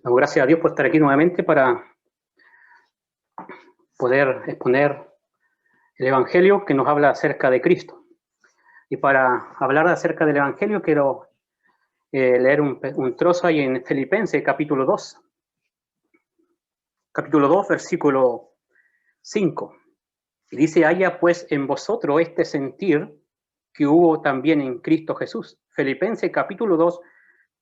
Damos gracias a Dios por estar aquí nuevamente para poder exponer el Evangelio que nos habla acerca de Cristo. Y para hablar acerca del Evangelio quiero leer un trozo ahí en Filipenses capítulo 2. Capítulo 2, versículo 5. Y dice: haya pues en vosotros este sentir que hubo también en Cristo Jesús. Filipenses capítulo 2,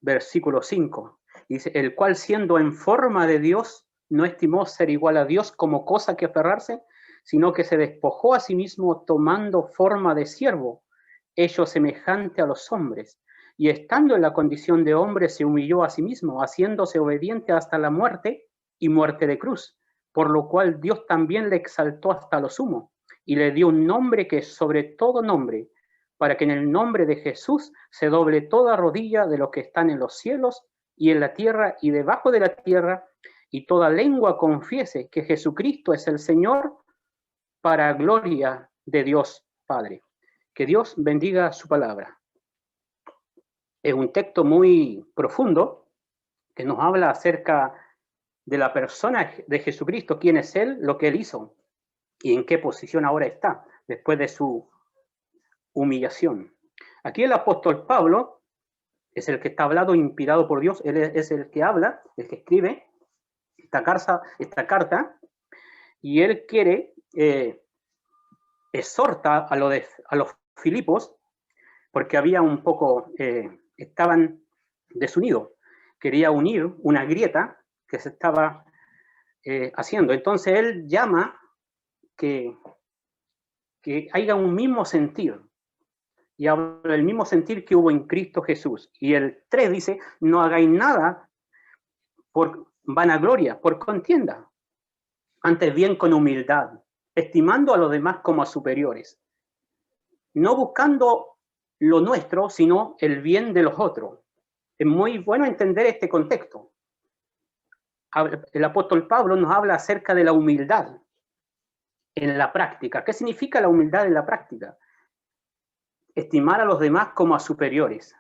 versículo 5. Dice: el cual siendo en forma de Dios, no estimó ser igual a Dios como cosa que aferrarse, sino que se despojó a sí mismo tomando forma de siervo, hecho semejante a los hombres. Y estando en la condición de hombre, se humilló a sí mismo, haciéndose obediente hasta la muerte y muerte de cruz. Por lo cual Dios también le exaltó hasta lo sumo y le dio un nombre que es sobre todo nombre, para que en el nombre de Jesús se doble toda rodilla de los que están en los cielos y en la tierra y debajo de la tierra, y toda lengua confiese que Jesucristo es el Señor, para gloria de Dios Padre. Que Dios bendiga su palabra. Es un texto muy profundo que nos habla acerca de la persona de Jesucristo, quién es Él, lo que Él hizo y en qué posición ahora está después de su humillación. Aquí el apóstol Pablo es el que está hablando, inspirado por Dios. Él es el que habla, el que escribe esta carta, y él quiere, exhorta a los Filipos, porque había un poco, estaban desunidos. Quería unir una grieta que se estaba haciendo. Entonces él llama que haya un mismo sentir, y habla del mismo sentir que hubo en Cristo Jesús. Y el 3 dice: no hagáis nada por vanagloria, por contienda, antes bien con humildad, estimando a los demás como a superiores, no buscando lo nuestro, sino el bien de los otros. Es muy bueno entender este contexto. El apóstol Pablo nos habla acerca de la humildad en la práctica. ¿Qué significa la humildad en la práctica? Estimar a los demás como a superiores,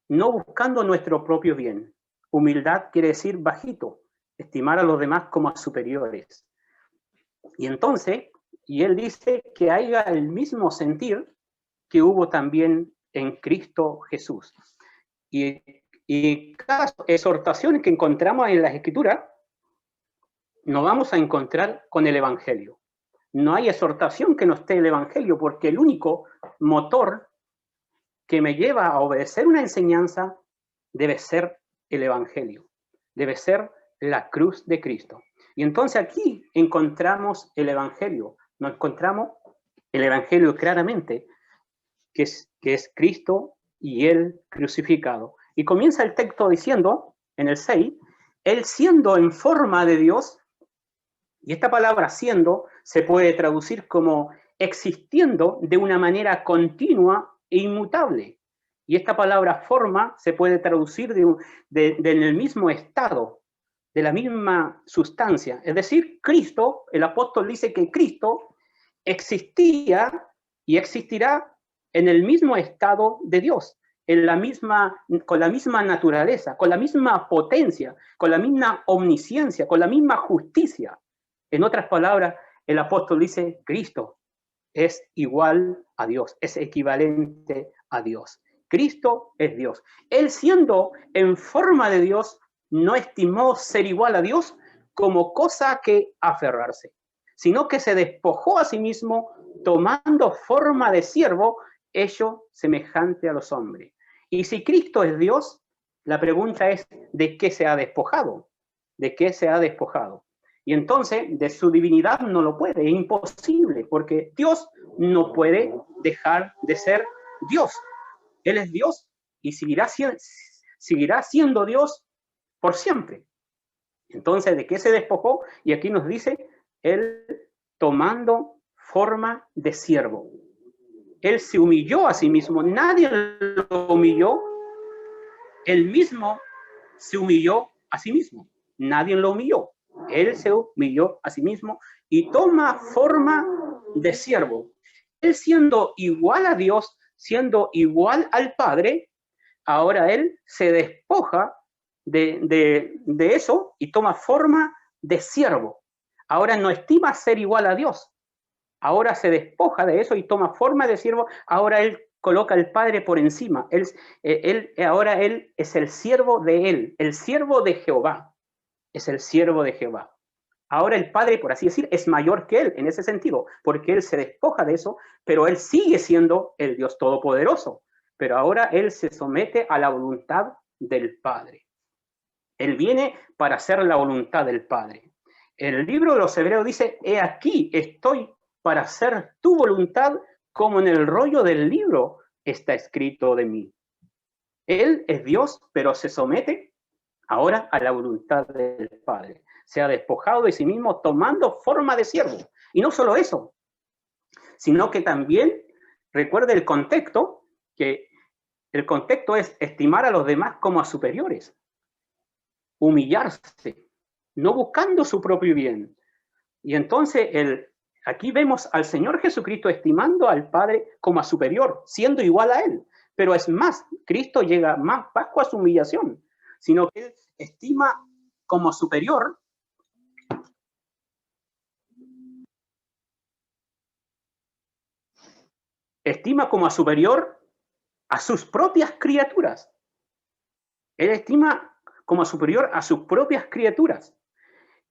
no buscando nuestro propio bien. Humildad quiere decir bajito, estimar a los demás como a superiores. Y entonces, y él dice que haya el mismo sentir que hubo también en Cristo Jesús. Y cada exhortación que encontramos en las Escrituras, nos vamos a encontrar con el Evangelio. No hay exhortación que no esté el Evangelio, porque el único motor que me lleva a obedecer una enseñanza debe ser el Evangelio, debe ser la cruz de Cristo. Y entonces aquí encontramos el Evangelio, nos encontramos el Evangelio claramente, que es Cristo y Él crucificado. Y comienza el texto diciendo, en el 6, Él siendo en forma de Dios, y esta palabra siendo se puede traducir como existiendo de una manera continua e inmutable. Y esta palabra forma se puede traducir en el mismo estado, de la misma sustancia. Es decir, Cristo, el apóstol dice que Cristo existía y existirá en el mismo estado de Dios, con la misma naturaleza, con la misma potencia, con la misma omnisciencia, con la misma justicia. En otras palabras, el apóstol dice: Cristo es igual a Dios, es equivalente a Dios. Cristo es Dios. Él, siendo en forma de Dios, no estimó ser igual a Dios como cosa que aferrarse, sino que se despojó a sí mismo, tomando forma de siervo, hecho semejante a los hombres. Y si Cristo es Dios, la pregunta es: ¿de qué se ha despojado? ¿De qué se ha despojado? Y entonces, de su divinidad no lo puede, es imposible, porque Dios no puede dejar de ser Dios. Él es Dios y seguirá siendo Dios por siempre. Entonces, ¿de qué se despojó? Y aquí nos dice: Él tomando forma de siervo. Él se humilló a sí mismo, nadie lo humilló, él mismo se humilló a sí mismo, nadie lo humilló. Él se humilló a sí mismo y toma forma de siervo. Él, siendo igual a Dios, siendo igual al Padre, ahora él se despoja de eso y toma forma de siervo. Ahora no estima ser igual a Dios. Ahora se despoja de eso y toma forma de siervo. Ahora él coloca al Padre por encima. Ahora él es el siervo de él, el siervo de Jehová. Es el siervo de Jehová. Ahora el Padre, por así decir, es mayor que él en ese sentido, porque él se despoja de eso, pero él sigue siendo el Dios Todopoderoso. Pero ahora él se somete a la voluntad del Padre. Él viene para hacer la voluntad del Padre. El libro de los Hebreos dice, he aquí, estoy para hacer tu voluntad, como en el rollo del libro está escrito de mí. Él es Dios, pero se somete ahora a la voluntad del Padre. Se ha despojado de sí mismo tomando forma de siervo. Y no solo eso, sino que también recuerde el contexto, que el contexto es estimar a los demás como a superiores, humillarse, no buscando su propio bien. Y entonces aquí vemos al Señor Jesucristo estimando al Padre como a superior, siendo igual a Él. Pero es más, Cristo llega más bajo a su humillación, sino que Él estima como superior a sus propias criaturas. Él estima como superior a sus propias criaturas.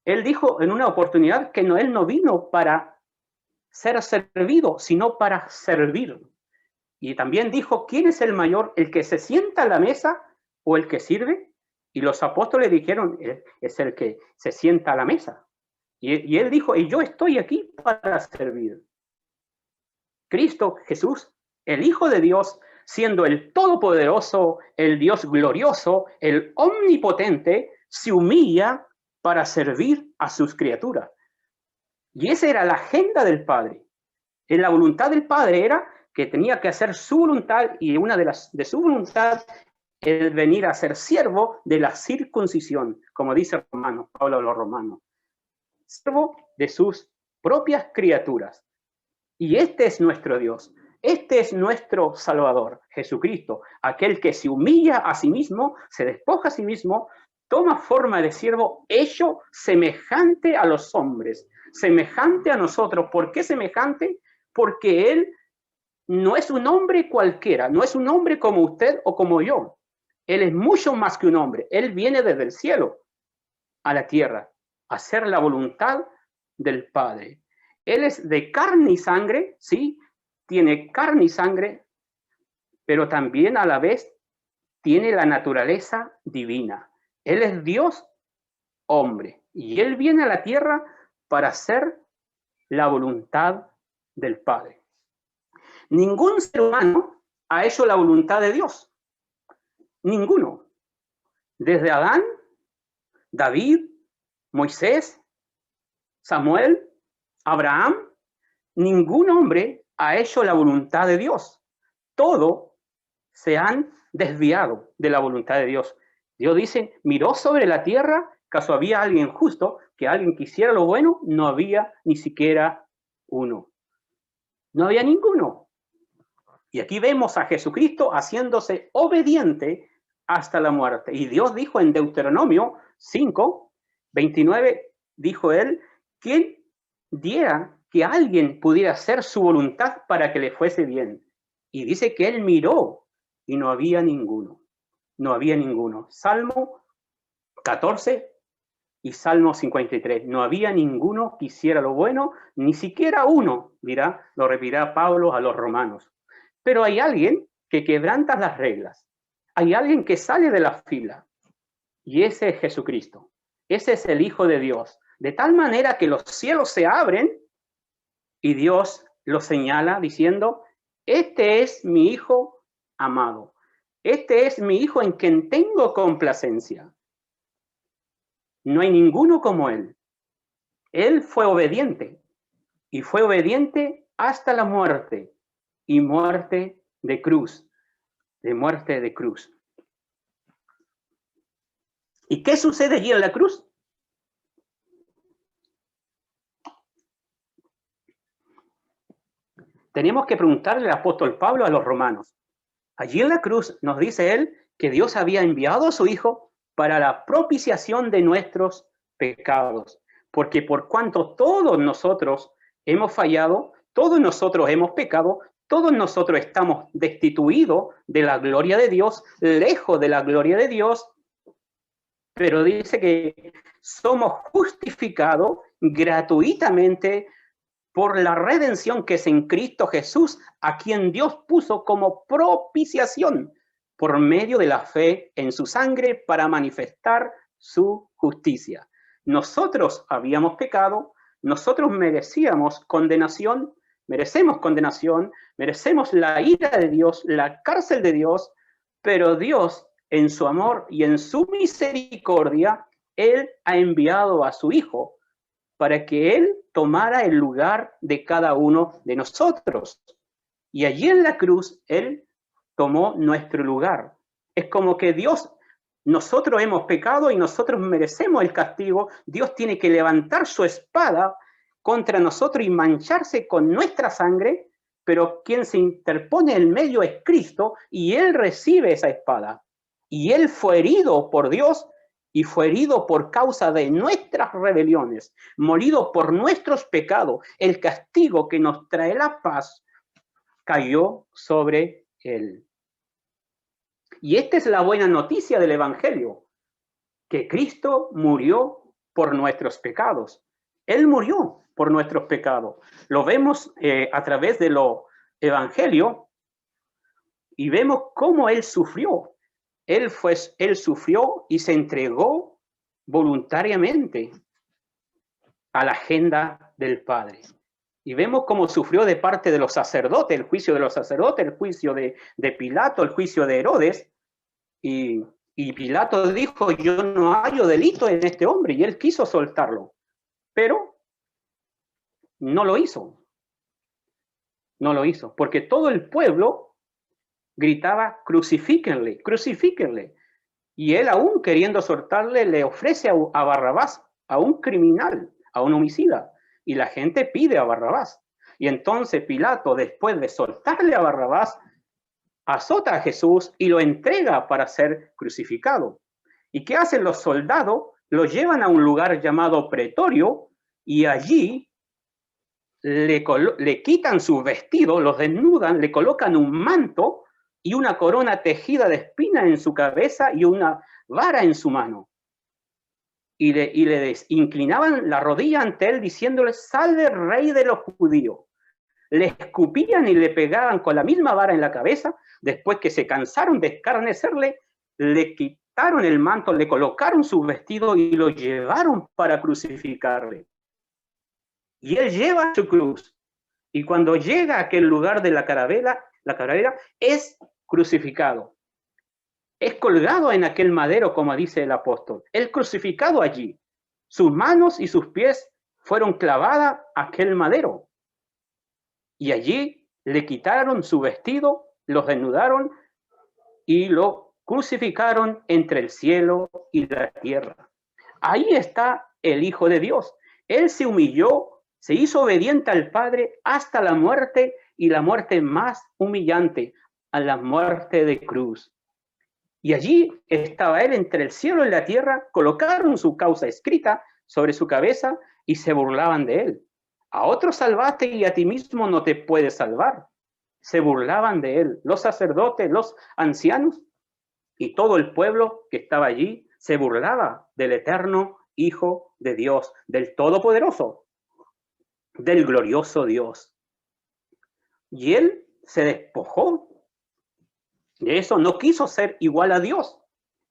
Él dijo en una oportunidad que él no vino para ser servido, sino para servir. Y también dijo, ¿quién es el mayor, el que se sienta a la mesa o el que sirve? Y los apóstoles dijeron, es el que se sienta a la mesa. Y él dijo, y yo estoy aquí para servir. Cristo Jesús, el Hijo de Dios, siendo el Todopoderoso, el Dios glorioso, el Omnipotente, se humilla para servir a sus criaturas. Y esa era la agenda del Padre. En la voluntad del Padre era que tenía que hacer su voluntad, y una de su voluntad es venir a ser siervo de la circuncisión, como dice Pablo a los Romanos. Siervo de sus propias criaturas. Y este es nuestro Dios. Este es nuestro Salvador, Jesucristo, aquel que se humilla a sí mismo, se despoja a sí mismo, toma forma de siervo, hecho semejante a los hombres, semejante a nosotros. ¿Por qué semejante? Porque Él no es un hombre cualquiera, no es un hombre como usted o como yo. Él es mucho más que un hombre. Él viene desde el cielo a la tierra a hacer la voluntad del Padre. Él es de carne y sangre, sí, tiene carne y sangre, pero también a la vez tiene la naturaleza divina. Él es Dios hombre y Él viene a la tierra para hacer la voluntad del Padre. Ningún ser humano ha hecho la voluntad de Dios. Ninguno. Desde Adán, David, Moisés, Samuel, Abraham, ningún hombre ha hecho la voluntad de Dios. Todos se han desviado de la voluntad de Dios. Dios dice, miró sobre la tierra, ¿acaso había alguien justo, que alguien quisiera lo bueno? No había ni siquiera uno. No había ninguno. Y aquí vemos a Jesucristo haciéndose obediente hasta la muerte. Y Dios dijo en Deuteronomio 5, 29, dijo él, ¿quién diera que alguien pudiera hacer su voluntad para que le fuese bien? Y dice que él miró y no había ninguno. No había ninguno. Salmo 14 y Salmo 53. No había ninguno que hiciera lo bueno, ni siquiera uno, lo repetirá Pablo a los romanos. Pero hay alguien que quebranta las reglas. Hay alguien que sale de la fila. Y ese es Jesucristo. Ese es el Hijo de Dios. De tal manera que los cielos se abren y Dios lo señala diciendo, este es mi Hijo amado. Este es mi Hijo en quien tengo complacencia. No hay ninguno como Él. Él fue obediente y fue obediente hasta la muerte y muerte de cruz. De muerte de cruz. ¿Y qué sucede allí en la cruz? Tenemos que preguntarle al apóstol Pablo a los romanos. Allí en la cruz nos dice él que Dios había enviado a su Hijo para la propiciación de nuestros pecados. Porque por cuanto todos nosotros hemos fallado, todos nosotros hemos pecado, todos nosotros estamos destituidos de la gloria de Dios, lejos de la gloria de Dios, pero dice que somos justificados gratuitamente por la redención que es en Cristo Jesús, a quien Dios puso como propiciación por medio de la fe en su sangre para manifestar su justicia. Nosotros habíamos pecado, nosotros merecemos condenación, merecemos la ira de Dios, la cárcel de Dios, pero Dios, en su amor y en su misericordia, Él ha enviado a su Hijo para que Él tomara el lugar de cada uno de nosotros. Y allí en la cruz, Él tomó nuestro lugar. Es como que Dios, nosotros hemos pecado y nosotros merecemos el castigo. Dios tiene que levantar su espada contra nosotros y mancharse con nuestra sangre, pero quien se interpone en medio es Cristo y Él recibe esa espada. Y Él fue herido por Dios y fue herido por causa de nuestras rebeliones, molido por nuestros pecados. El castigo que nos trae la paz cayó sobre Él. Y esta es la buena noticia del Evangelio, que Cristo murió por nuestros pecados. Él murió por nuestros pecados. Lo vemos a través de los Evangelios y vemos cómo Él sufrió. Él sufrió y se entregó voluntariamente a la agenda del Padre. Y vemos cómo sufrió de parte de los sacerdotes, el juicio de los sacerdotes, el juicio de Pilato, el juicio de Herodes. Y Pilato dijo, yo no hallo delito en este hombre, y él quiso soltarlo. Pero no lo hizo. No lo hizo, porque todo el pueblo gritaba, crucifíquenle, crucifíquenle. Y él, aún queriendo soltarle, le ofrece a Barrabás, a un criminal, a un homicida. Y la gente pide a Barrabás. Y entonces Pilato, después de soltarle a Barrabás, azota a Jesús y lo entrega para ser crucificado. ¿Y qué hacen los soldados? Lo llevan a un lugar llamado Pretorio y allí le quitan sus vestidos, los desnudan, le colocan un manto y una corona tejida de espinas en su cabeza y una vara en su mano. Y le inclinaban la rodilla ante él diciéndole, salve rey de los judíos. Le escupían y le pegaban con la misma vara en la cabeza. Después que se cansaron de escarnecerle, le quitaron el manto, le colocaron sus vestidos y lo llevaron para crucificarle. Y él lleva su cruz. Y cuando llega a aquel lugar de la caravera es crucificado. Es colgado en aquel madero, como dice el apóstol. Él crucificado allí. Sus manos y sus pies fueron clavadas a aquel madero. Y allí le quitaron su vestido, los desnudaron y lo crucificaron entre el cielo y la tierra. Ahí está el Hijo de Dios. Él se humilló, se hizo obediente al Padre hasta la muerte y la muerte más humillante, a la muerte de cruz. Y allí estaba él entre el cielo y la tierra, colocaron su causa escrita sobre su cabeza y se burlaban de él. A otro salvaste y a ti mismo no te puedes salvar. Se burlaban de él, los sacerdotes, los ancianos y todo el pueblo que estaba allí se burlaba del eterno Hijo de Dios, del Todopoderoso, del glorioso Dios. Y él se despojó de eso, no quiso ser igual a Dios.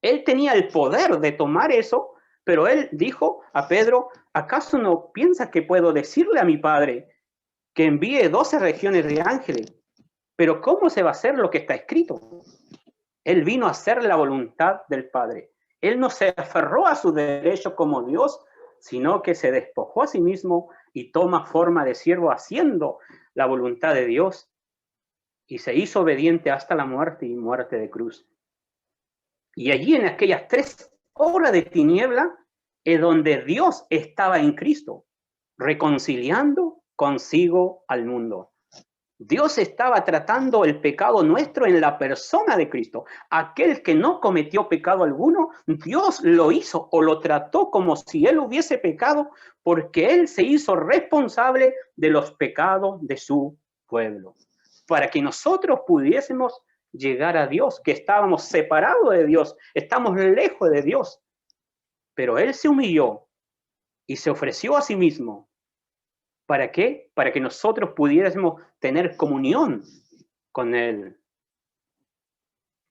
Él tenía el poder de tomar eso, pero él dijo a Pedro, ¿acaso no piensas que puedo decirle a mi Padre que envíe 12 legiones de ángeles? Pero ¿cómo se va a hacer lo que está escrito? Él vino a hacer la voluntad del Padre. Él no se aferró a su derecho como Dios, sino que se despojó a sí mismo y toma forma de siervo haciendo la voluntad de Dios. Y se hizo obediente hasta la muerte y muerte de cruz. Y allí en aquellas 3 horas de tiniebla es donde Dios estaba en Cristo, reconciliando consigo al mundo. Dios estaba tratando el pecado nuestro en la persona de Cristo. Aquel que no cometió pecado alguno, Dios lo hizo o lo trató como si él hubiese pecado, porque él se hizo responsable de los pecados de su pueblo. Para que nosotros pudiésemos llegar a Dios, que estábamos separados de Dios, estamos lejos de Dios. Pero él se humilló y se ofreció a sí mismo. ¿Para qué? Para que nosotros pudiésemos tener comunión con Él.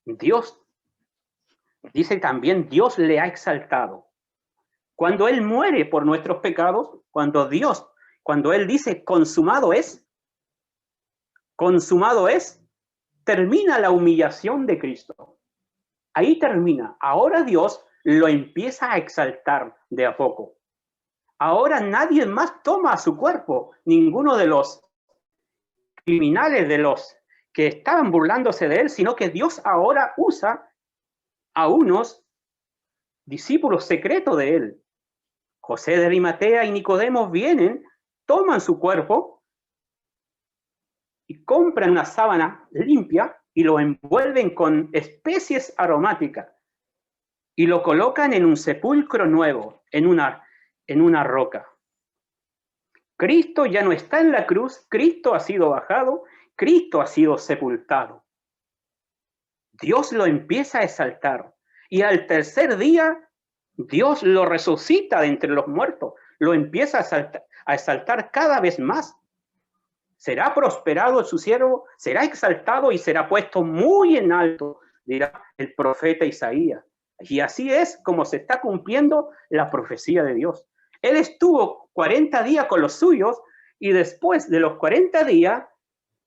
Dios, dice también, Dios le ha exaltado. Cuando Él muere por nuestros pecados, cuando Él dice consumado es, termina la humillación de Cristo. Ahí termina. Ahora Dios lo empieza a exaltar de a poco. Ahora nadie más toma su cuerpo, ninguno de los criminales, de los que estaban burlándose de él, sino que Dios ahora usa a unos discípulos secretos de él. José de Arimatea y Nicodemo vienen, toman su cuerpo y compran una sábana limpia y lo envuelven con especies aromáticas y lo colocan en un sepulcro nuevo, en una roca. Cristo ya no está en la cruz, Cristo ha sido bajado, Cristo ha sido sepultado. Dios lo empieza a exaltar y al tercer día Dios lo resucita de entre los muertos, lo empieza a exaltar cada vez más. Será prosperado su siervo, será exaltado y será puesto muy en alto, dirá el profeta Isaías. Y así es como se está cumpliendo la profecía de Dios. Él estuvo 40 días con los suyos y después de los 40 días,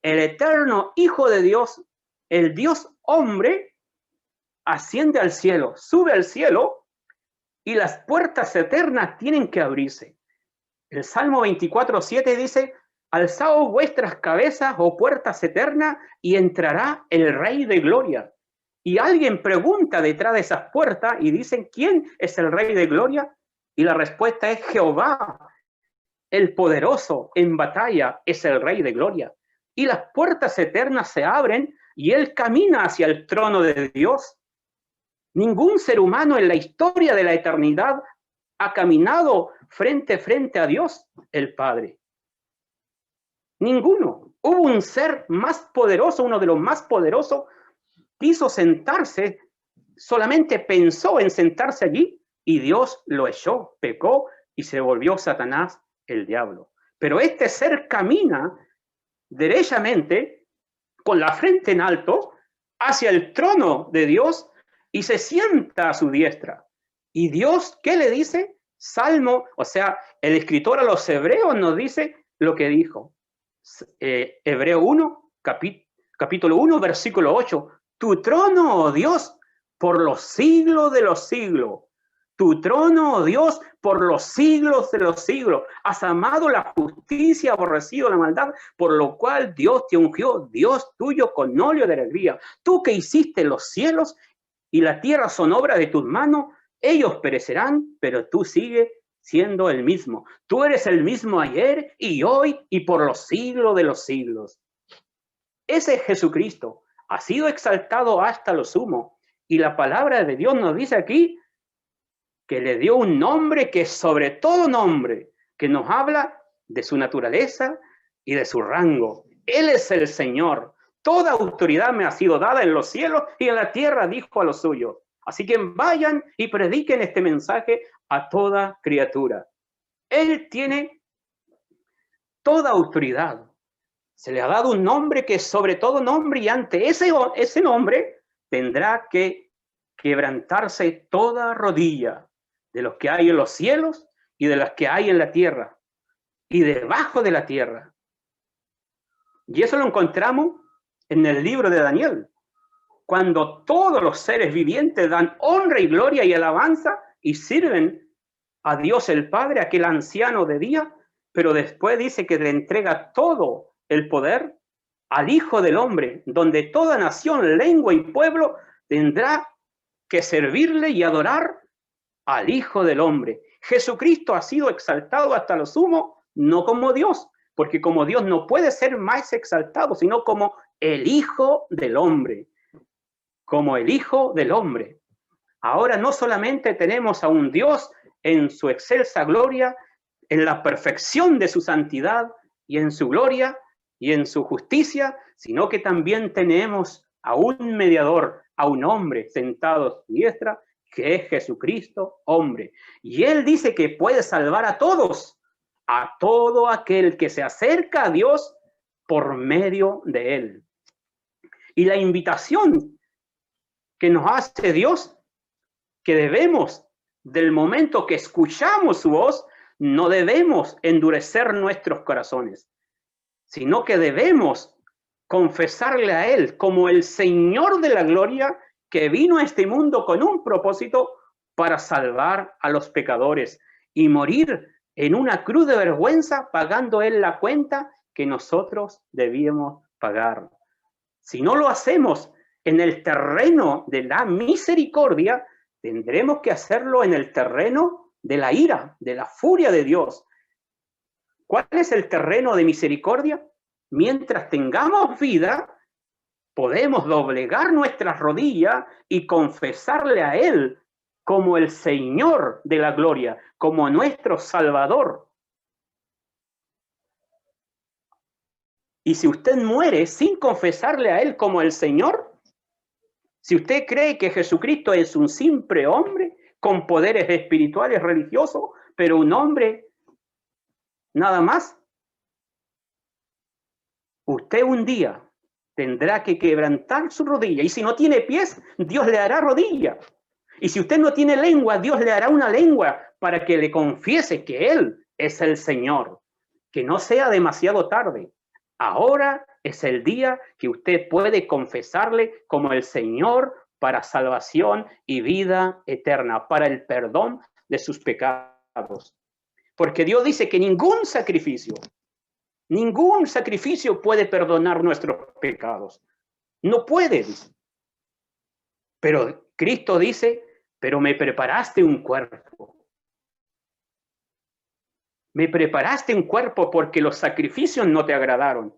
el eterno Hijo de Dios, el Dios hombre, asciende al cielo, sube al cielo y las puertas eternas tienen que abrirse. El Salmo 24:7 dice, alzaos vuestras cabezas, oh puertas eternas, y entrará el Rey de Gloria. Y alguien pregunta detrás de esas puertas y dicen, ¿quién es el Rey de Gloria? Y la respuesta es Jehová, el poderoso en batalla es el Rey de Gloria. Y las puertas eternas se abren y él camina hacia el trono de Dios. Ningún ser humano en la historia de la eternidad ha caminado frente a Dios, el Padre. Ninguno. Hubo un ser más poderoso, uno de los más poderosos, quiso sentarse, solamente pensó en sentarse allí y Dios lo echó, pecó y se volvió Satanás, el diablo. Pero este ser camina derechamente, con la frente en alto, hacia el trono de Dios y se sienta a su diestra. Y Dios, ¿qué le dice? Salmo, o sea, el escritor a los hebreos nos dice lo que dijo. Hebreo 1, capítulo 1, versículo 8. Tu trono, oh Dios, por los siglos de los siglos. Tu trono, oh Dios, por los siglos de los siglos. Has amado la justicia, aborrecido la maldad, por lo cual Dios te ungió, Dios tuyo con óleo de alegría. Tú que hiciste los cielos y la tierra son obra de tus manos, ellos perecerán, pero tú sigues siendo el mismo. Tú eres el mismo ayer y hoy y por los siglos de los siglos. Ese Jesucristo ha sido exaltado hasta lo sumo. Y la palabra de Dios nos dice aquí que le dio un nombre que es sobre todo nombre, que nos habla de su naturaleza y de su rango. Él es el Señor. Toda autoridad me ha sido dada en los cielos y en la tierra, dijo a los suyos. Así que vayan y prediquen este mensaje a toda criatura. Él tiene toda autoridad. Se le ha dado un nombre que es sobre todo nombre y ante ese nombre tendrá que quebrantarse toda rodilla de los que hay en los cielos y de las que hay en la tierra y debajo de la tierra. Y eso lo encontramos en el libro de Daniel, cuando todos los seres vivientes dan honra y gloria y alabanza y sirven a Dios el Padre, aquel anciano de día, pero después dice que le entrega todo el poder al Hijo del Hombre, donde toda nación, lengua y pueblo tendrá que servirle y adorar al Hijo del Hombre. Jesucristo ha sido exaltado hasta lo sumo, no como Dios, porque como Dios no puede ser más exaltado, sino como el Hijo del Hombre, como el Hijo del Hombre. Ahora no solamente tenemos a un Dios en su excelsa gloria, en la perfección de su santidad y en su gloria y en su justicia, sino que también tenemos a un mediador, a un hombre sentado a su diestra, que es Jesucristo, hombre. Y él dice que puede salvar a todos, a todo aquel que se acerca a Dios por medio de él. Y la invitación que nos hace Dios, que debemos, del momento que escuchamos su voz, no debemos endurecer nuestros corazones, sino que debemos confesarle a Él como el Señor de la gloria que vino a este mundo con un propósito para salvar a los pecadores y morir en una cruz de vergüenza pagando Él la cuenta que nosotros debíamos pagar. Si no lo hacemos en el terreno de la misericordia, tendremos que hacerlo en el terreno de la ira, de la furia de Dios. ¿Cuál es el terreno de misericordia? Mientras tengamos vida, podemos doblegar nuestras rodillas y confesarle a Él como el Señor de la gloria, como nuestro Salvador. Y si usted muere sin confesarle a Él como el Señor, si usted cree que Jesucristo es un simple hombre con poderes espirituales religiosos, pero un hombre nada más, usted un día tendrá que quebrantar su rodilla. Y si no tiene pies, Dios le hará rodilla. Y si usted no tiene lengua, Dios le hará una lengua para que le confiese que Él es el Señor. Que no sea demasiado tarde. Ahora es el día que usted puede confesarle como el Señor para salvación y vida eterna, para el perdón de sus pecados. Porque Dios dice que ningún sacrificio puede perdonar nuestros pecados. No puede. Pero Cristo dice, pero me preparaste un cuerpo. Me preparaste un cuerpo porque los sacrificios no te agradaron.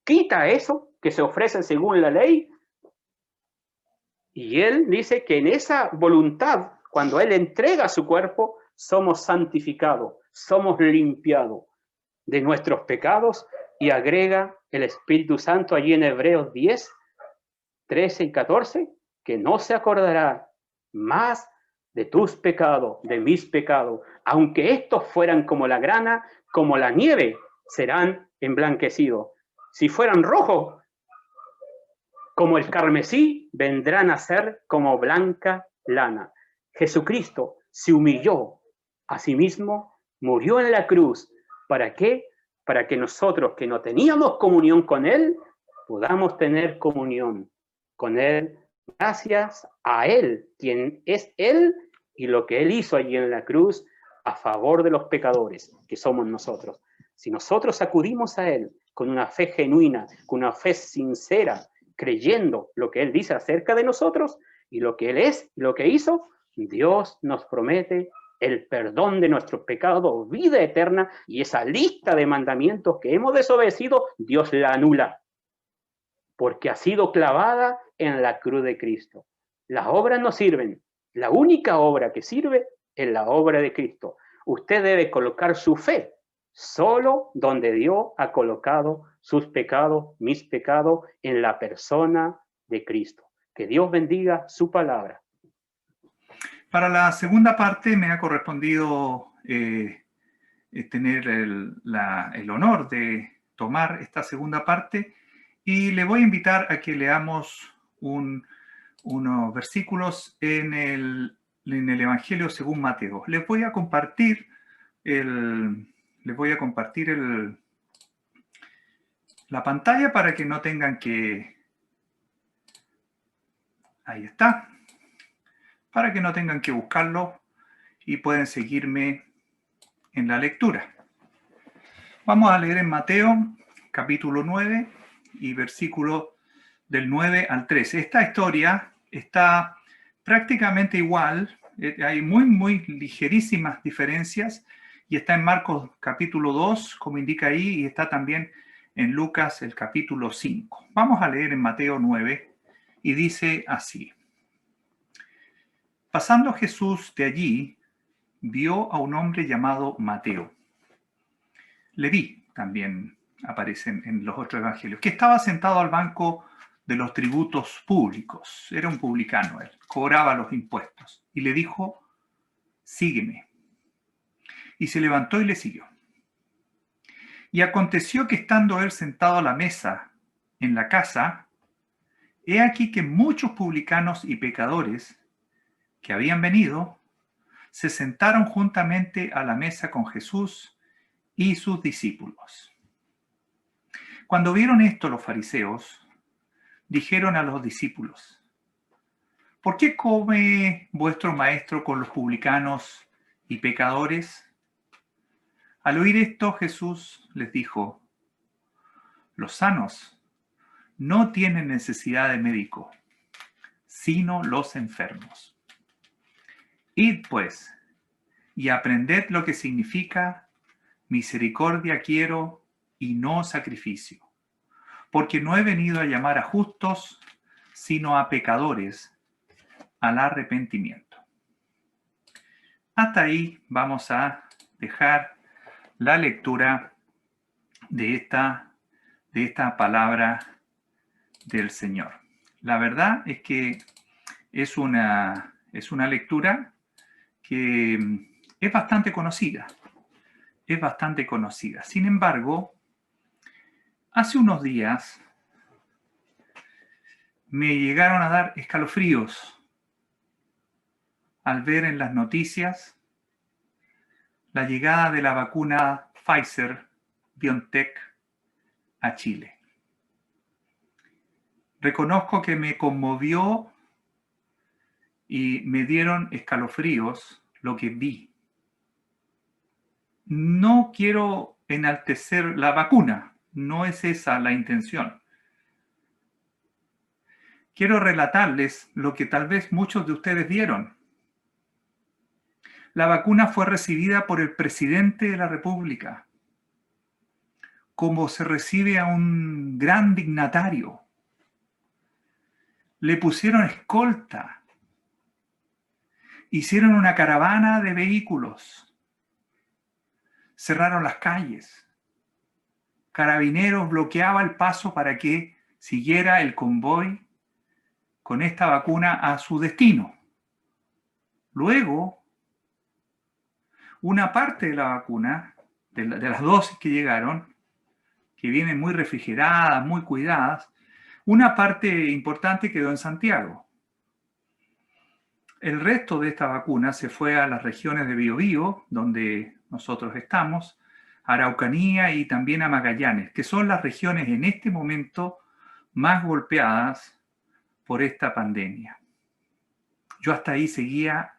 Quita eso que se ofrece según la ley. Y Él dice que en esa voluntad, cuando Él entrega su cuerpo, somos santificados, somos limpiados de nuestros pecados, y agrega el Espíritu Santo allí en Hebreos 10, 13 y 14, que no se acordará más de tus pecados, de mis pecados, aunque estos fueran como la grana, como la nieve, serán emblanquecidos. Si fueran rojos, como el carmesí, vendrán a ser como blanca lana. Jesucristo se humilló a sí mismo, murió en la cruz. ¿Para qué? Para que nosotros que no teníamos comunión con Él, podamos tener comunión con Él, gracias a Él, quien es Él y lo que Él hizo allí en la cruz a favor de los pecadores, que somos nosotros. Si nosotros acudimos a Él con una fe genuina, con una fe sincera, creyendo lo que Él dice acerca de nosotros y lo que Él es, lo que hizo, Dios nos promete el perdón de nuestros pecados, vida eterna, y esa lista de mandamientos que hemos desobedecido, Dios la anula, porque ha sido clavada en la cruz de Cristo. Las obras no sirven. La única obra que sirve es la obra de Cristo. Usted debe colocar su fe solo donde Dios ha colocado sus pecados, mis pecados, en la persona de Cristo. Que Dios bendiga su palabra. Para la segunda parte me ha correspondido tener el honor de tomar esta segunda parte, y le voy a invitar a que leamos unos versículos en el Evangelio según Mateo. Les voy a compartir la pantalla para que no tengan que... Ahí está. Para que no tengan que buscarlo y pueden seguirme en la lectura. Vamos a leer en Mateo, capítulo 9 y versículo del 9 al 13. Esta historia está prácticamente igual, hay muy ligerísimas diferencias, y está en Marcos capítulo 2, como indica ahí, y está también en Lucas el capítulo 5. Vamos a leer en Mateo 9, y dice así. Pasando Jesús de allí, vio a un hombre llamado Mateo. Leví también aparece en los otros evangelios, que estaba sentado al banco de los tributos públicos. Era un publicano él, cobraba los impuestos. Y le dijo, sígueme. Y se levantó y le siguió. Y aconteció que estando él sentado a la mesa en la casa, he aquí que muchos publicanos y pecadores que habían venido, se sentaron juntamente a la mesa con Jesús y sus discípulos. Cuando vieron esto los fariseos, dijeron a los discípulos, ¿por qué come vuestro maestro con los publicanos y pecadores? Al oír esto, Jesús les dijo, los sanos no tienen necesidad de médico, sino los enfermos. Id pues, y aprended lo que significa misericordia quiero y no sacrificio, porque no he venido a llamar a justos, sino a pecadores al arrepentimiento. Hasta ahí vamos a dejar la lectura de esta palabra del Señor. La verdad es que es una lectura que es bastante conocida. Es bastante conocida. Sin embargo, hace unos días me llegaron a dar escalofríos al ver en las noticias la llegada de la vacuna Pfizer-BioNTech a Chile. Reconozco que me conmovió y me dieron escalofríos lo que vi. No quiero enaltecer la vacuna, no es esa la intención. Quiero relatarles lo que tal vez muchos de ustedes vieron. La vacuna fue recibida por el presidente de la República, como se recibe a un gran dignatario. Le pusieron escolta, hicieron una caravana de vehículos, cerraron las calles, Carabineros bloqueaba el paso para que siguiera el convoy con esta vacuna a su destino. Luego, una parte de la vacuna, de las dosis que llegaron, que vienen muy refrigeradas, muy cuidadas, una parte importante quedó en Santiago. El resto de esta vacuna se fue a las regiones de Biobío, donde nosotros estamos, a Araucanía y también a Magallanes, que son las regiones en este momento más golpeadas por esta pandemia. Yo hasta ahí seguía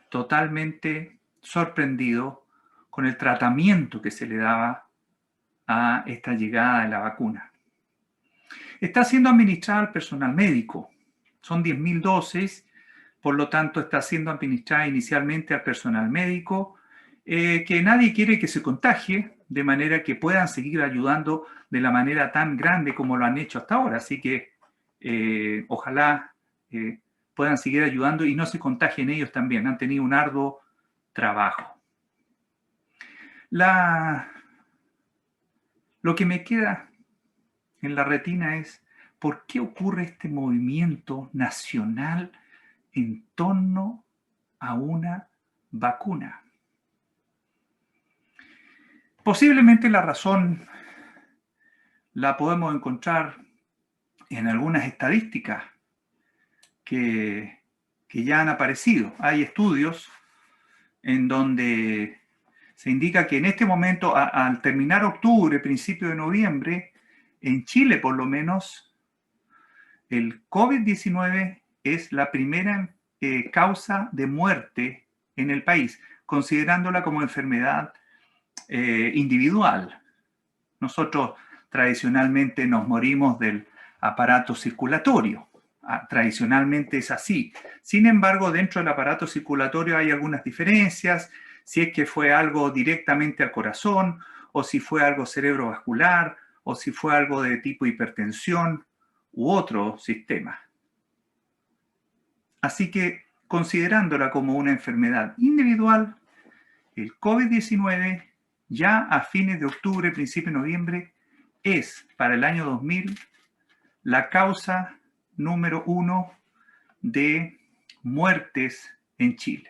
totalmente sorprendido con el tratamiento que se le daba a esta llegada de la vacuna. Está siendo administrada al personal médico. Son 10.000 dosis, por lo tanto está siendo administrada inicialmente al personal médico, que nadie quiere que se contagie, de manera que puedan seguir ayudando de la manera tan grande como lo han hecho hasta ahora. Así que ojalá puedan seguir ayudando y no se contagien ellos también. Han tenido un arduo trabajo. Lo que me queda en la retina es ¿por qué ocurre este movimiento nacional en torno a una vacuna? Posiblemente la razón la podemos encontrar en algunas estadísticas que ya han aparecido. Hay estudios en donde se indica que en este momento, al terminar octubre, principio de noviembre, en Chile por lo menos, el COVID-19 es la primera causa de muerte en el país, considerándola como enfermedad individual. Nosotros tradicionalmente nos morimos del aparato circulatorio. Tradicionalmente es así. Sin embargo, dentro del aparato circulatorio hay algunas diferencias. si es que fue algo directamente al corazón, o si fue algo cerebrovascular, o si fue algo de tipo hipertensión u otro sistema. Así que, considerándola como una enfermedad individual, el COVID-19 ya a fines de octubre, principio de noviembre, es para el año 2000 la causa número 1 de muertes en Chile.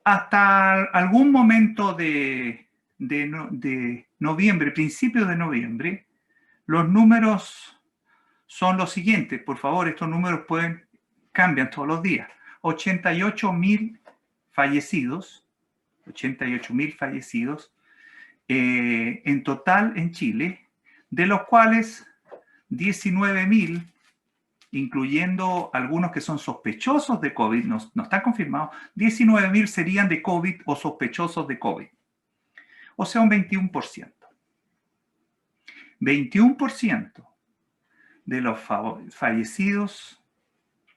Hasta algún momento de noviembre, principios de noviembre, los números son los siguientes. Por favor, estos números cambian todos los días. 88.000 fallecidos, 88.000 fallecidos en total en Chile, de los cuales 19.000, incluyendo algunos que son sospechosos de COVID, no están confirmados, 19.000 serían de COVID o sospechosos de COVID. O sea, un 21%. 21% de los fallecidos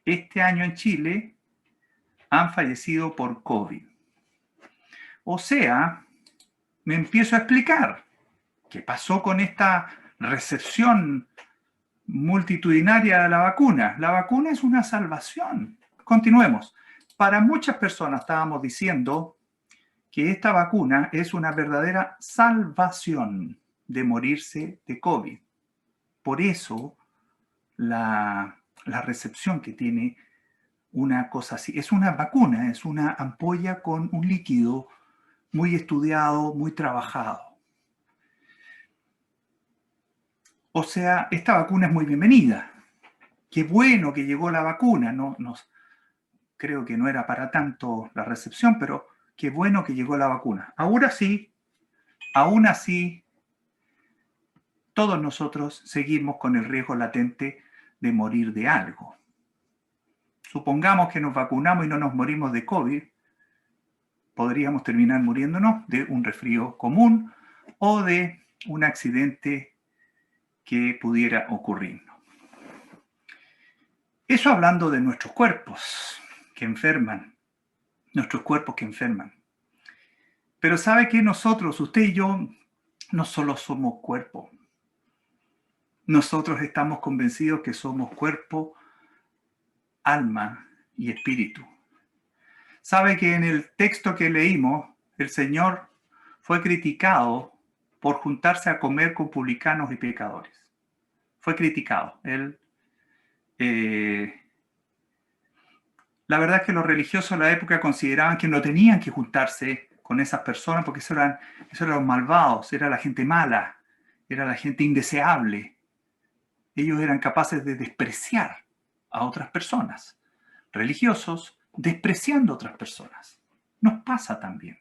este año en Chile han fallecido por COVID. O sea, me empiezo a explicar qué pasó con esta recepción multitudinaria de la vacuna. La vacuna es una salvación. Continuemos. Para muchas personas estábamos diciendo que esta vacuna es una verdadera salvación de morirse de COVID. Por eso la recepción que tiene una cosa así. Es una vacuna, es una ampolla con un líquido muy estudiado, muy trabajado. O sea, esta vacuna es muy bienvenida. Qué bueno que llegó la vacuna. Creo que no era para tanto la recepción, pero qué bueno que llegó la vacuna. Ahora sí, aún así, todos nosotros seguimos con el riesgo latente de morir de algo. Supongamos que nos vacunamos y no nos morimos de COVID, podríamos terminar muriéndonos de un resfrío común o de un accidente que pudiera ocurrirnos. Eso hablando de nuestros cuerpos que enferman, nuestros cuerpos que enferman. Pero ¿sabe que nosotros, usted y yo, no solo somos cuerpo? Nosotros estamos convencidos que somos cuerpo, alma y espíritu. ¿Sabe que en el texto que leímos, el Señor fue criticado por juntarse a comer con publicanos y pecadores? Fue criticado. La verdad es que los religiosos de la época consideraban que no tenían que juntarse con esas personas porque esos eran los malvados, era la gente mala, era la gente indeseable. Ellos eran capaces de despreciar a otras personas. Religiosos despreciando a otras personas. Nos pasa también.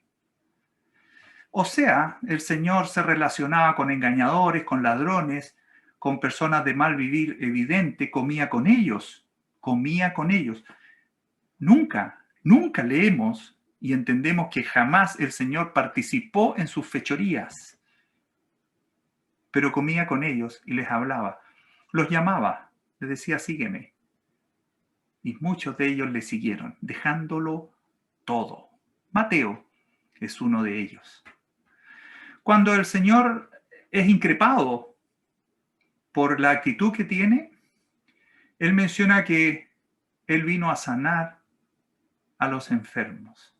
O sea, el Señor se relacionaba con engañadores, con ladrones, con personas de mal vivir evidente, comía con ellos. Nunca leemos y entendemos que jamás el Señor participó en sus fechorías, pero comía con ellos y les hablaba. Los llamaba, les decía, sígueme. Y muchos de ellos le siguieron, dejándolo todo. Mateo es uno de ellos. Cuando el Señor es increpado por la actitud que tiene, Él menciona que Él vino a sanar a los enfermos.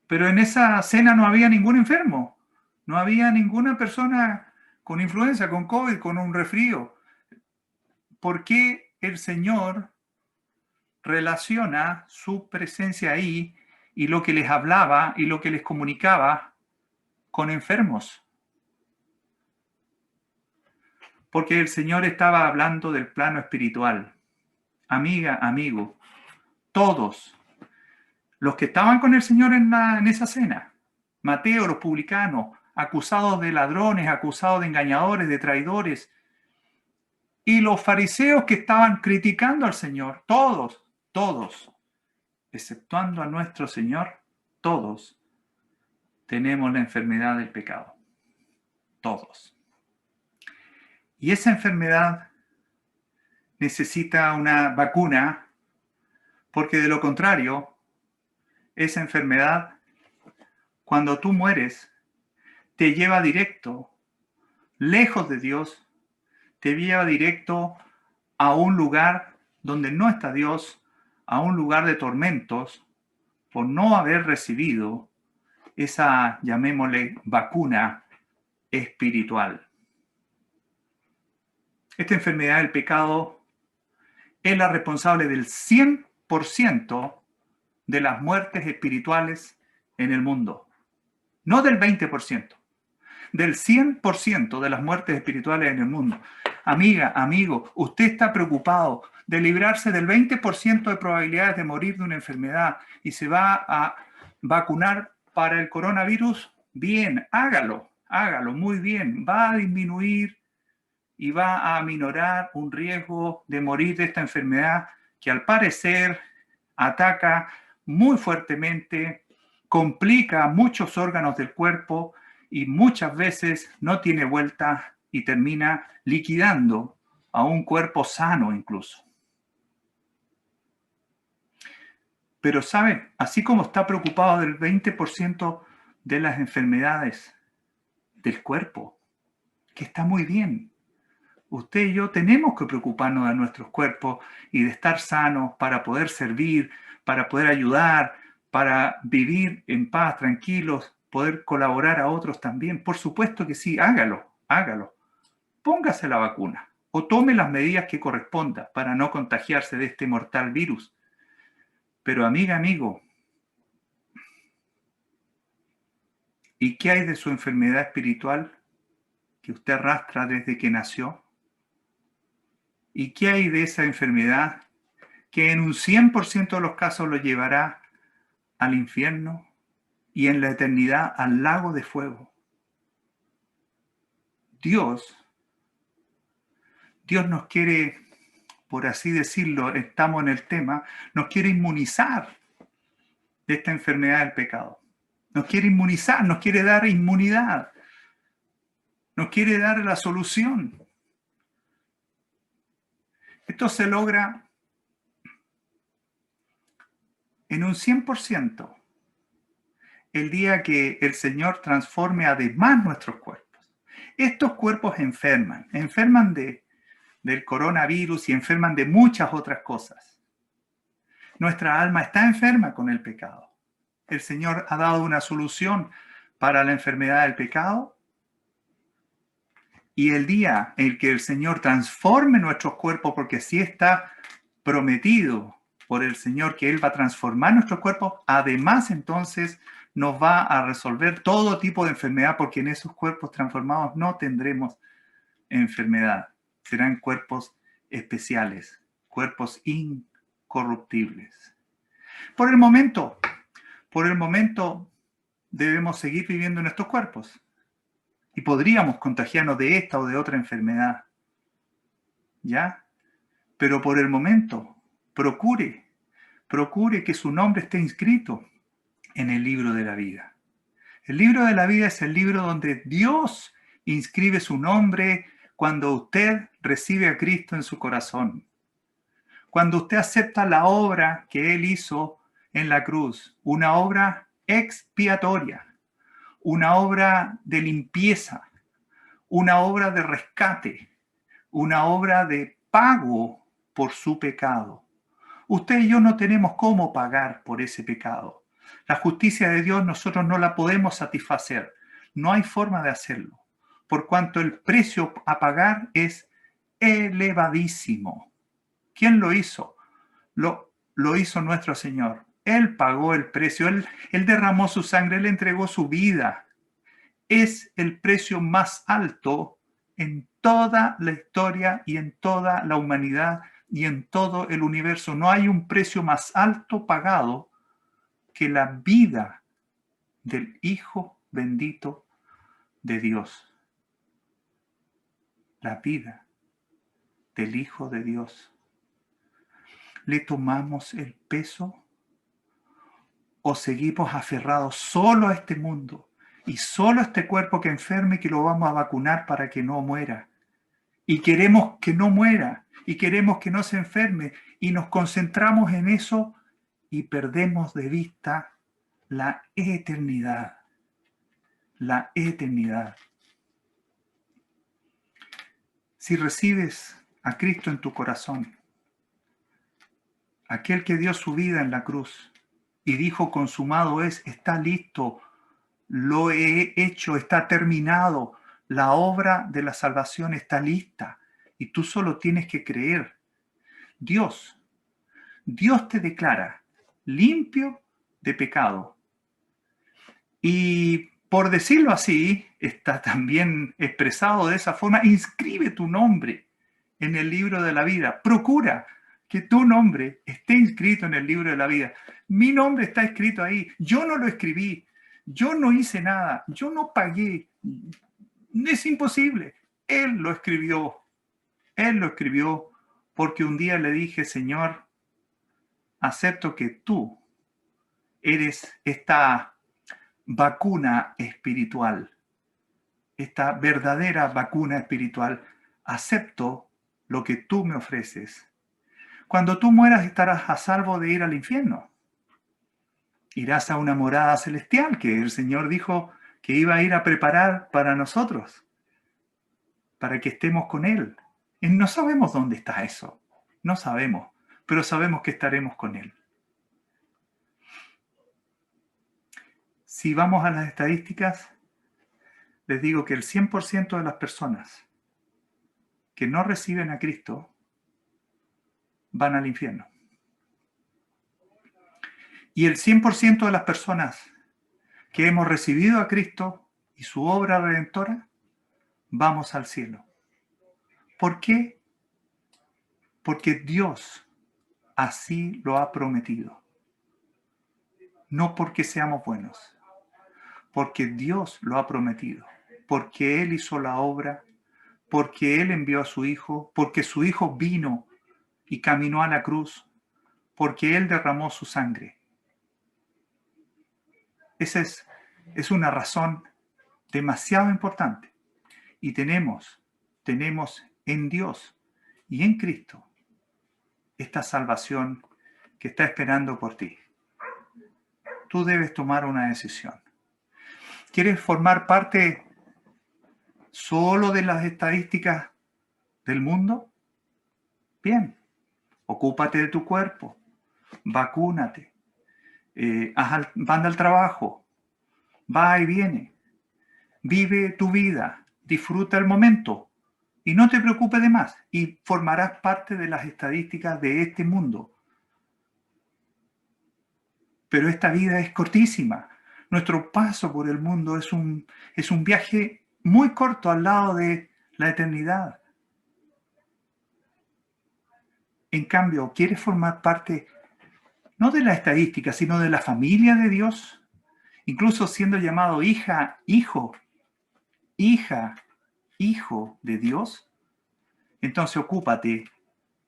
Pero en esa cena no había ningún enfermo. No había ninguna persona con influenza, con COVID, con un resfrío. ¿Por qué el Señor relaciona su presencia ahí y lo que les hablaba y lo que les comunicaba con enfermos? Porque el Señor estaba hablando del plano espiritual. Amiga, amigo, todos los que estaban con el Señor en esa cena, Mateo, los publicanos, acusados de ladrones, acusados de engañadores, de traidores, y los fariseos que estaban criticando al Señor, todos, exceptuando a nuestro Señor, todos tenemos la enfermedad del pecado. Todos. Y esa enfermedad necesita una vacuna, porque de lo contrario, esa enfermedad cuando tú mueres, te lleva directo, lejos de Dios, te lleva directo a un lugar donde no está Dios, a un lugar de tormentos, por no haber recibido esa, llamémosle, vacuna espiritual. Esta enfermedad del pecado es la responsable del 100% de las muertes espirituales en el mundo. No del 20%, del 100% de las muertes espirituales en el mundo. Amiga, amigo, usted está preocupado de librarse del 20% de probabilidades de morir de una enfermedad y se va a vacunar para el coronavirus. Bien, hágalo muy bien. Va a disminuir y va a aminorar un riesgo de morir de esta enfermedad que al parecer ataca muy fuertemente, complica muchos órganos del cuerpo y muchas veces no tiene vuelta y termina liquidando a un cuerpo sano incluso. Pero ¿sabe? Así como está preocupado del 20% de las enfermedades del cuerpo, que está muy bien. Usted y yo tenemos que preocuparnos de nuestros cuerpos y de estar sanos para poder servir, para poder ayudar, para vivir en paz, tranquilos, poder colaborar a otros también. Por supuesto que sí, hágalo. Póngase la vacuna o tome las medidas que correspondan para no contagiarse de este mortal virus. Pero amiga, amigo, ¿y qué hay de su enfermedad espiritual que usted arrastra desde que nació? ¿Y qué hay de esa enfermedad que en un 100% de los casos lo llevará al infierno y en la eternidad al lago de fuego? Dios nos quiere, por así decirlo, estamos en el tema, nos quiere inmunizar de esta enfermedad del pecado. Nos quiere inmunizar, nos quiere dar inmunidad, nos quiere dar la solución. Esto se logra en un 100% el día que el Señor transforme además nuestros cuerpos. Estos cuerpos enferman del coronavirus y enferman de muchas otras cosas. Nuestra alma está enferma con el pecado. El Señor ha dado una solución para la enfermedad del pecado. Y el día en que el Señor transforme nuestros cuerpos, porque así está prometido por el Señor que Él va a transformar nuestros cuerpos, además entonces nos va a resolver todo tipo de enfermedad, porque en esos cuerpos transformados no tendremos enfermedad. Serán cuerpos especiales, cuerpos incorruptibles. Por el momento debemos seguir viviendo en estos cuerpos. Y podríamos contagiarnos de esta o de otra enfermedad. ¿Ya? Pero por el momento, procure que su nombre esté inscrito en el libro de la vida. El libro de la vida es el libro donde Dios inscribe su nombre cuando usted recibe a Cristo en su corazón. Cuando usted acepta la obra que Él hizo en la cruz, una obra expiatoria, una obra de limpieza, una obra de rescate, una obra de pago por su pecado. Usted y yo no tenemos cómo pagar por ese pecado. La justicia de Dios nosotros no la podemos satisfacer. No hay forma de hacerlo, por cuanto el precio a pagar es elevadísimo. ¿Quién lo hizo? Lo hizo nuestro Señor. Él pagó el precio, Él derramó su sangre, Él entregó su vida. Es el precio más alto en toda la historia y en toda la humanidad y en todo el universo. No hay un precio más alto pagado que la vida del Hijo bendito de Dios. La vida del Hijo de Dios. ¿Le tomamos el peso o seguimos aferrados solo a este mundo y solo a este cuerpo que enferme, que lo vamos a vacunar para que no muera? Y queremos que no muera y queremos que no se enferme y nos concentramos en eso y perdemos de vista la eternidad. la eternidad. Si recibes a Cristo en tu corazón, aquel que dio su vida en la cruz y dijo consumado es, está listo, lo he hecho, está terminado, la obra de la salvación está lista y tú solo tienes que creer. Dios te declara limpio de pecado. Y por decirlo así, está también expresado de esa forma, inscribe tu nombre en el libro de la vida. Procura que tu nombre esté inscrito en el libro de la vida. Mi nombre está escrito ahí. Yo no lo escribí. Yo no hice nada. Yo no pagué. Es imposible. Él lo escribió. Él lo escribió porque un día le dije, Señor, acepto que tú eres esta vacuna espiritual, esta verdadera vacuna espiritual. Acepto lo que tú me ofreces. Cuando tú mueras estarás a salvo de ir al infierno. Irás a una morada celestial que el Señor dijo que iba a ir a preparar para nosotros, para que estemos con Él. Y no sabemos dónde está eso, no sabemos, pero sabemos que estaremos con Él. Si vamos a las estadísticas, les digo que el 100% de las personas que no reciben a Cristo van al infierno. Y el 100% de las personas que hemos recibido a Cristo y su obra redentora, vamos al cielo. ¿Por qué? Porque Dios así lo ha prometido. No porque seamos buenos, porque Dios lo ha prometido, porque Él hizo la obra, porque Él envió a su Hijo, porque su Hijo vino y caminó a la cruz, porque Él derramó su sangre. Esa es una razón demasiado importante. Y tenemos en Dios y en Cristo esta salvación que está esperando por ti. Tú debes tomar una decisión. ¿Quieres formar parte solo de las estadísticas del mundo? Bien, ocúpate de tu cuerpo, vacúnate, anda al trabajo, va y viene, vive tu vida, disfruta el momento y no te preocupes de más y formarás parte de las estadísticas de este mundo. Pero esta vida es cortísima. Nuestro paso por el mundo es un viaje muy corto al lado de la eternidad. En cambio, ¿quieres formar parte no de la estadística, sino de la familia de Dios? Incluso siendo llamado hija, hijo de Dios. Entonces ocúpate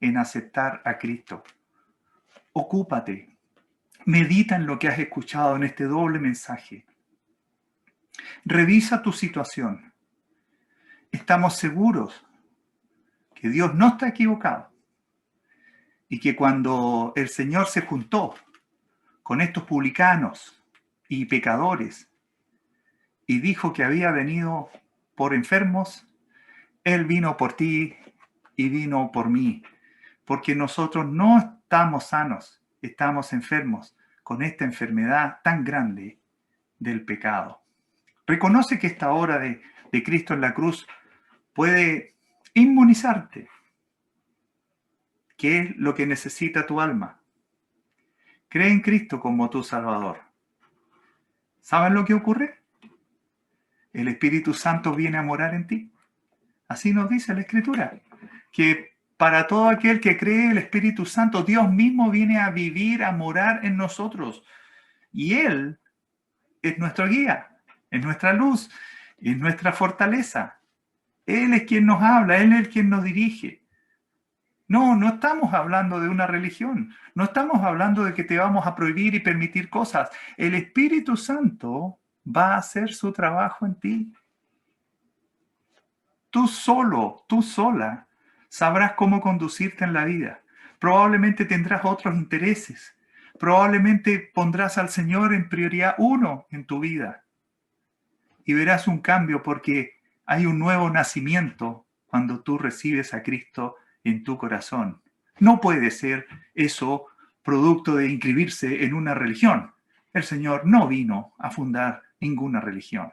en aceptar a Cristo. Ocúpate. Medita en lo que has escuchado en este doble mensaje. Revisa tu situación. Estamos seguros que Dios no está equivocado y que cuando el Señor se juntó con estos publicanos y pecadores y dijo que había venido por enfermos, Él vino por ti y vino por mí, porque nosotros no estamos sanos, estamos enfermos con esta enfermedad tan grande del pecado. Reconoce que esta obra de Cristo en la cruz puede inmunizarte. ¿Qué es lo que necesita tu alma? Cree en Cristo como tu Salvador. ¿Saben lo que ocurre? El Espíritu Santo viene a morar en ti. Así nos dice la Escritura, que para todo aquel que cree el Espíritu Santo, Dios mismo viene a vivir, a morar en nosotros. Y Él es nuestra guía, es nuestra luz, es nuestra fortaleza. Él es quien nos habla, Él es quien nos dirige. No estamos hablando de una religión, no estamos hablando de que te vamos a prohibir y permitir cosas. El Espíritu Santo va a hacer su trabajo en ti. Tú solo, tú sola, sabrás cómo conducirte en la vida. Probablemente tendrás otros intereses. Probablemente pondrás al Señor en prioridad 1 en tu vida. y verás un cambio porque hay un nuevo nacimiento cuando tú recibes a Cristo en tu corazón. No puede ser eso producto de inscribirse en una religión. El Señor no vino a fundar ninguna religión.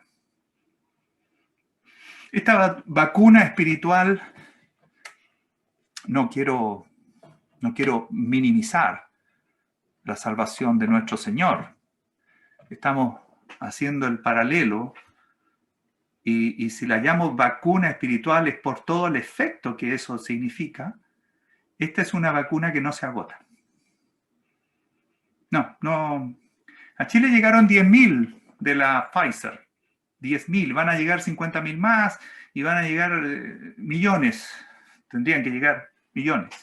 Esta vacuna espiritual, no quiero minimizar la salvación de nuestro Señor. Estamos haciendo el paralelo y si la llamo vacuna espiritual es por todo el efecto que eso significa. Esta es una vacuna que no se agota. No. A Chile llegaron 10.000 de la Pfizer. 10.000. Van a llegar 50.000 más y van a llegar millones. Tendrían que llegar millones.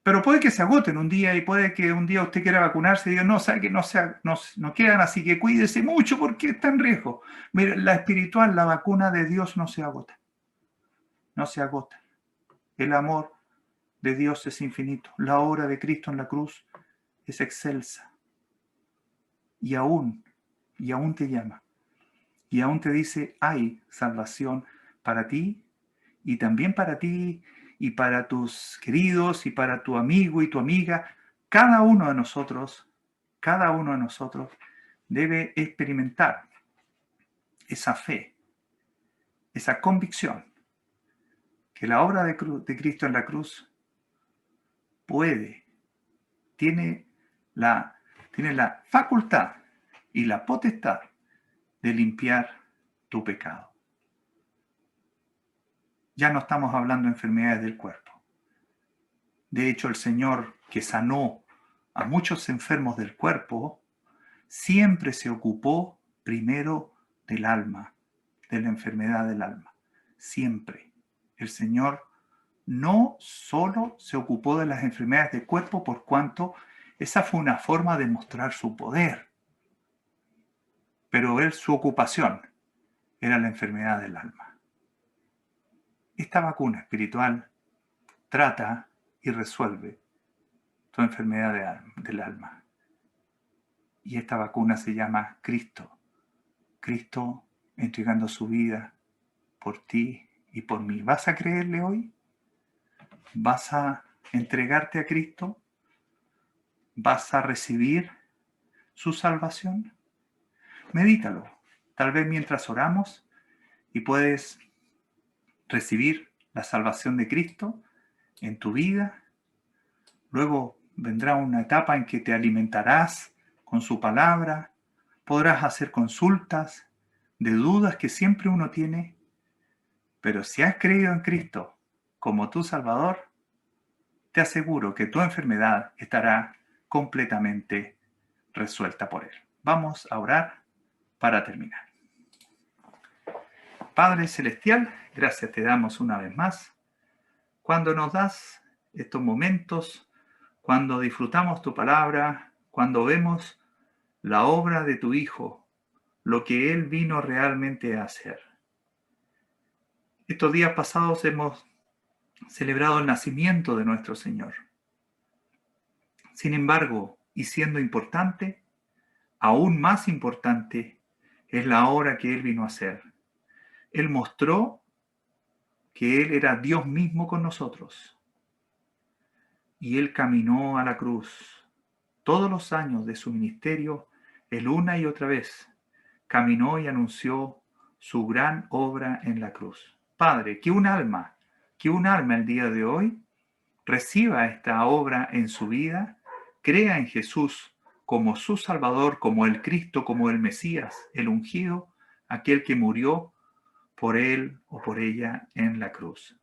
Pero puede que se agoten un día y puede que un día usted quiera vacunarse y diga, no, sabe que no quedan, así que cuídese mucho porque está en riesgo. Mira, la espiritual, la vacuna de Dios no se agota. No se agota. El amor de Dios es infinito. La obra de Cristo en la cruz es excelsa. Y aún te llama. Y aún te dice, hay salvación para ti y también para ti y para tus queridos y para tu amigo y tu amiga. Cada uno de nosotros debe experimentar esa fe, esa convicción que la obra de Cristo en la cruz tiene la facultad y la potestad de limpiar tu pecado. Ya no estamos hablando de enfermedades del cuerpo. De hecho, el Señor que sanó a muchos enfermos del cuerpo, siempre se ocupó primero del alma, de la enfermedad del alma. Siempre. El Señor no solo se ocupó de las enfermedades del cuerpo por cuanto esa fue una forma de mostrar su poder. Pero su ocupación era la enfermedad del alma. Esta vacuna espiritual trata y resuelve tu enfermedad del alma. Y esta vacuna se llama Cristo. Cristo entregando su vida por ti y por mí. ¿Vas a creerle hoy? ¿Vas a entregarte a Cristo? ¿Vas a recibir su salvación? Medítalo. Tal vez mientras oramos y puedes recibir la salvación de Cristo en tu vida. Luego vendrá una etapa en que te alimentarás con su palabra. Podrás hacer consultas de dudas que siempre uno tiene. Pero si has creído en Cristo como tu Salvador, te aseguro que tu enfermedad estará completamente resuelta por Él. Vamos a orar para terminar. Padre Celestial, gracias te damos una vez más. Cuando nos das estos momentos, cuando disfrutamos tu palabra, cuando vemos la obra de tu Hijo, lo que Él vino realmente a hacer. Estos días pasados hemos celebrado el nacimiento de nuestro Señor. Sin embargo, y siendo importante, aún más importante es la obra que Él vino a hacer. Él mostró que Él era Dios mismo con nosotros. Y Él caminó a la cruz. Todos los años de su ministerio, Él una y otra vez caminó y anunció su gran obra en la cruz. Padre, que un alma el día de hoy reciba esta obra en su vida, crea en Jesús como su Salvador, como el Cristo, como el Mesías, el ungido, aquel que murió por él o por ella en la cruz.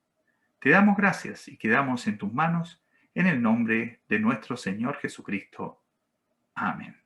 Te damos gracias y quedamos en tus manos en el nombre de nuestro Señor Jesucristo. Amén.